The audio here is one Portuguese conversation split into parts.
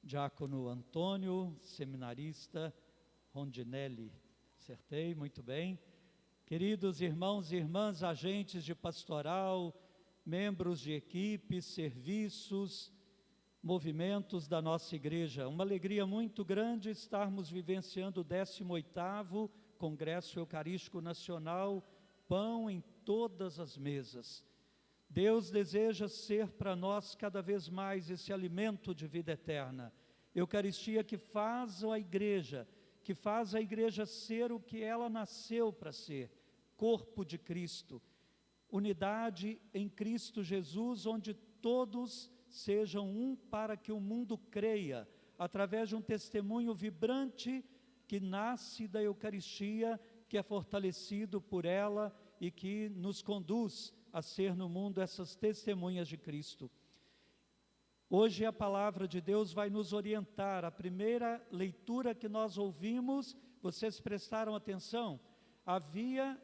Diácono Antônio, seminarista Rondinelli. Acertei, muito bem. Queridos irmãos e irmãs, agentes de pastoral, membros de equipes, serviços, movimentos da nossa igreja. Uma alegria muito grande estarmos vivenciando o 18º Congresso Eucarístico Nacional, Pão em Todas as Mesas. Deus deseja ser para nós cada vez mais esse alimento de vida eterna. Eucaristia que faz a igreja ser o que ela nasceu para ser, corpo de Cristo. Unidade em Cristo Jesus, onde todos sejam um para que o mundo creia, através de um testemunho vibrante que nasce da Eucaristia, que é fortalecido por ela e que nos conduz a ser no mundo essas testemunhas de Cristo. Hoje a palavra de Deus vai nos orientar. A primeira leitura que nós ouvimos, vocês prestaram atenção? Havia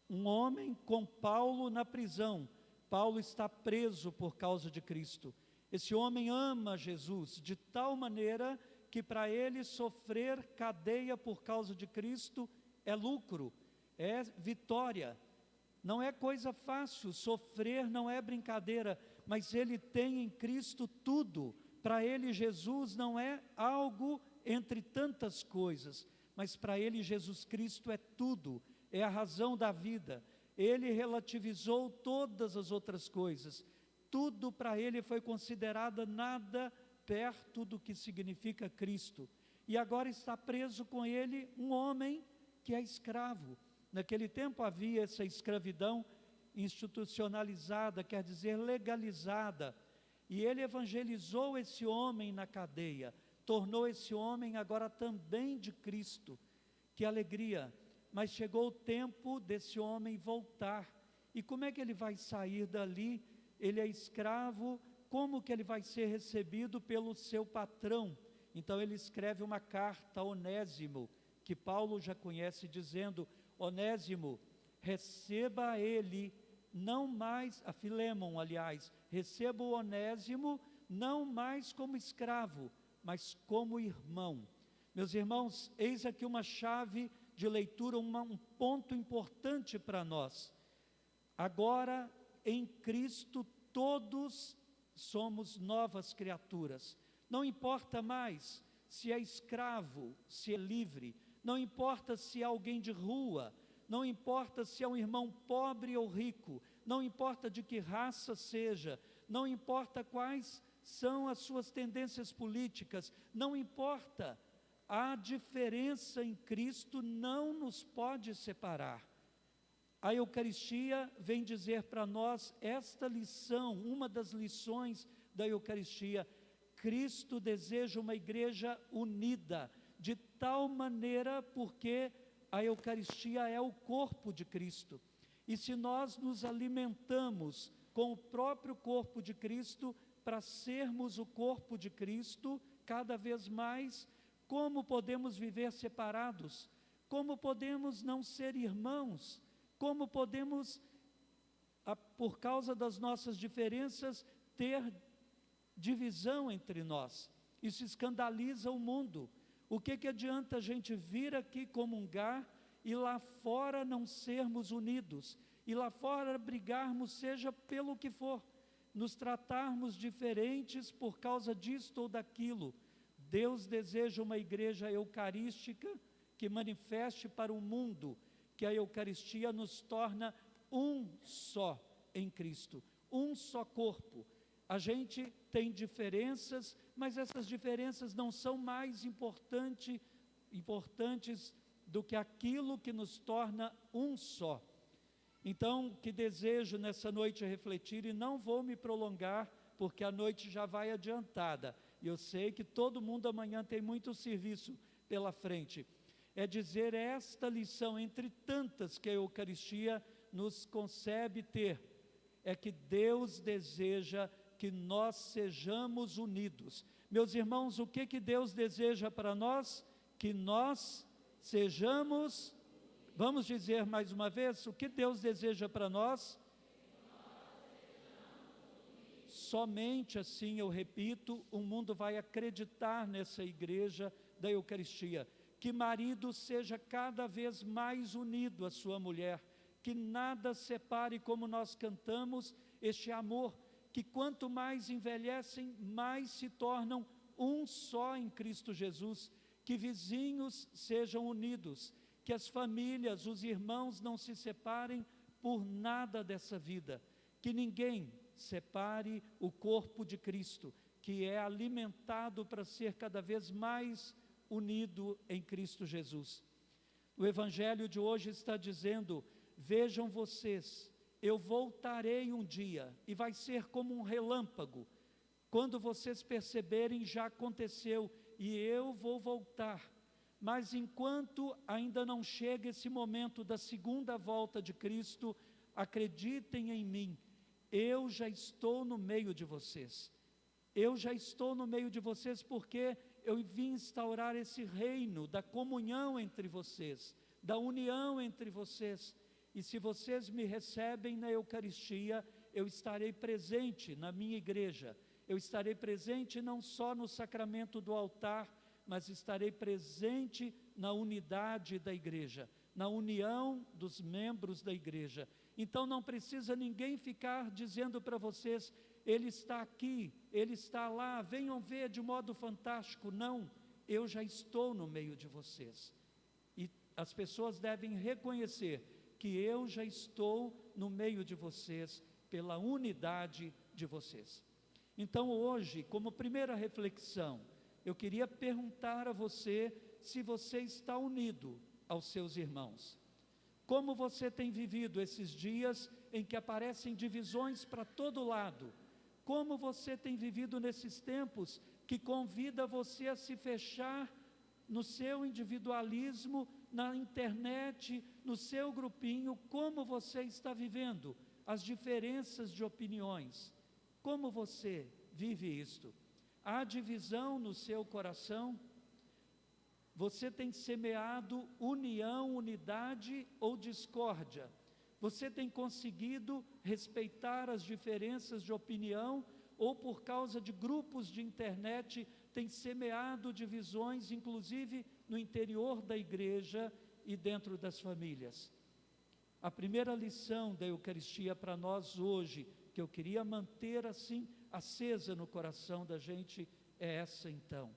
um homem com Paulo na prisão. Paulo está preso por causa de Cristo. Esse homem ama Jesus de tal maneira que para ele sofrer cadeia por causa de Cristo é lucro, é vitória. Não é coisa fácil, sofrer não é brincadeira, mas ele tem em Cristo tudo. Para ele Jesus não é algo entre tantas coisas, mas para ele Jesus Cristo é tudo, é a razão da vida. Ele relativizou todas as outras coisas, tudo para ele foi considerado nada perto do que significa Cristo. E agora está preso com ele um homem que é escravo. Naquele tempo havia essa escravidão institucionalizada, quer dizer legalizada, e ele evangelizou esse homem na cadeia, tornou esse homem agora também de Cristo. Que alegria! Mas chegou o tempo desse homem voltar, e como é que ele vai sair dali? Ele é escravo, como que ele vai ser recebido pelo seu patrão? Então ele escreve uma carta a Onésimo, que Paulo já conhece, dizendo: Onésimo, receba ele, não mais, a Filémon, aliás, receba o Onésimo, não mais como escravo, mas como irmão. Meus irmãos, eis aqui uma chave de leitura, um ponto importante para nós. Agora, em Cristo, todos somos novas criaturas. Não importa mais se é escravo, se é livre, não importa se é alguém de rua, não importa se é um irmão pobre ou rico, não importa de que raça seja, não importa quais são as suas tendências políticas, não importa, a diferença em Cristo não nos pode separar. A Eucaristia vem dizer para nós esta lição, uma das lições da Eucaristia. Cristo deseja uma igreja unida, de tal maneira porque a Eucaristia é o corpo de Cristo. E se nós nos alimentamos com o próprio corpo de Cristo, para sermos o corpo de Cristo, cada vez mais, como podemos viver separados? Como podemos não ser irmãos? Como podemos, por causa das nossas diferenças, ter divisão entre nós? Isso escandaliza o mundo. O que adianta a gente vir aqui comungar e lá fora não sermos unidos? E lá fora brigarmos, seja pelo que for, nos tratarmos diferentes por causa disto ou daquilo. Deus deseja uma igreja eucarística que manifeste para o mundo que a Eucaristia nos torna um só em Cristo, um só corpo. A gente tem diferenças, mas essas diferenças não são mais importantes do que aquilo que nos torna um só. Então, que desejo nessa noite refletir, e não vou me prolongar, porque a noite já vai adiantada, e eu sei que todo mundo amanhã tem muito serviço pela frente. É dizer esta lição, entre tantas que a Eucaristia nos concebe ter, é que Deus deseja que nós sejamos unidos. Meus irmãos, o que Deus deseja para nós? Que nós sejamos, vamos dizer mais uma vez, o que Deus deseja para nós? somente assim, eu repito, o mundo vai acreditar nessa igreja da Eucaristia. Que marido seja cada vez mais unido à sua mulher, que nada separe, como nós cantamos, este amor, que quanto mais envelhecem, mais se tornam um só em Cristo Jesus, que vizinhos sejam unidos, que as famílias, os irmãos não se separem por nada dessa vida, que ninguém separe o corpo de Cristo, que é alimentado para ser cada vez mais unido em Cristo Jesus. O Evangelho de hoje está dizendo: vejam vocês, eu voltarei um dia, e vai ser como um relâmpago, quando vocês perceberem, já aconteceu, e eu vou voltar. Mas enquanto ainda não chega esse momento da segunda volta de Cristo, acreditem em mim, eu já estou no meio de vocês. Eu já estou no meio de vocês porque eu vim instaurar esse reino da comunhão entre vocês, da união entre vocês. E se vocês me recebem na Eucaristia, eu estarei presente na minha igreja. Eu estarei presente não só no sacramento do altar, mas estarei presente na unidade da igreja, na união dos membros da igreja. Então não precisa ninguém ficar dizendo para vocês: ele está aqui, ele está lá, venham ver de modo fantástico. Não, eu já estou no meio de vocês. E as pessoas devem reconhecer que eu já estou no meio de vocês, pela unidade de vocês. Então hoje, como primeira reflexão, eu queria perguntar a você se você está unido aos seus irmãos. Como você tem vivido esses dias em que aparecem divisões para todo lado? Como você tem vivido nesses tempos que convida você a se fechar no seu individualismo, na internet, no seu grupinho? Como você está vivendo as diferenças de opiniões? Como você vive isto? Há divisão no seu coração? Você tem semeado união, unidade ou discórdia? Você tem conseguido respeitar as diferenças de opinião, ou por causa de grupos de internet tem semeado divisões, inclusive no interior da igreja e dentro das famílias? A primeira lição da Eucaristia para nós hoje, que eu queria manter assim acesa no coração da gente, é essa então: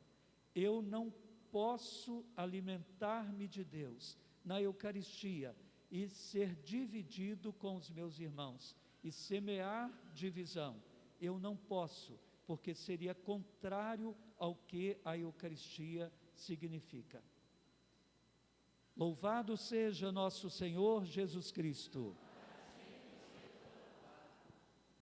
eu não posso alimentar-me de Deus na Eucaristia e ser dividido com os meus irmãos e semear divisão. Eu não posso, porque seria contrário ao que a Eucaristia significa. Louvado seja nosso Senhor Jesus Cristo.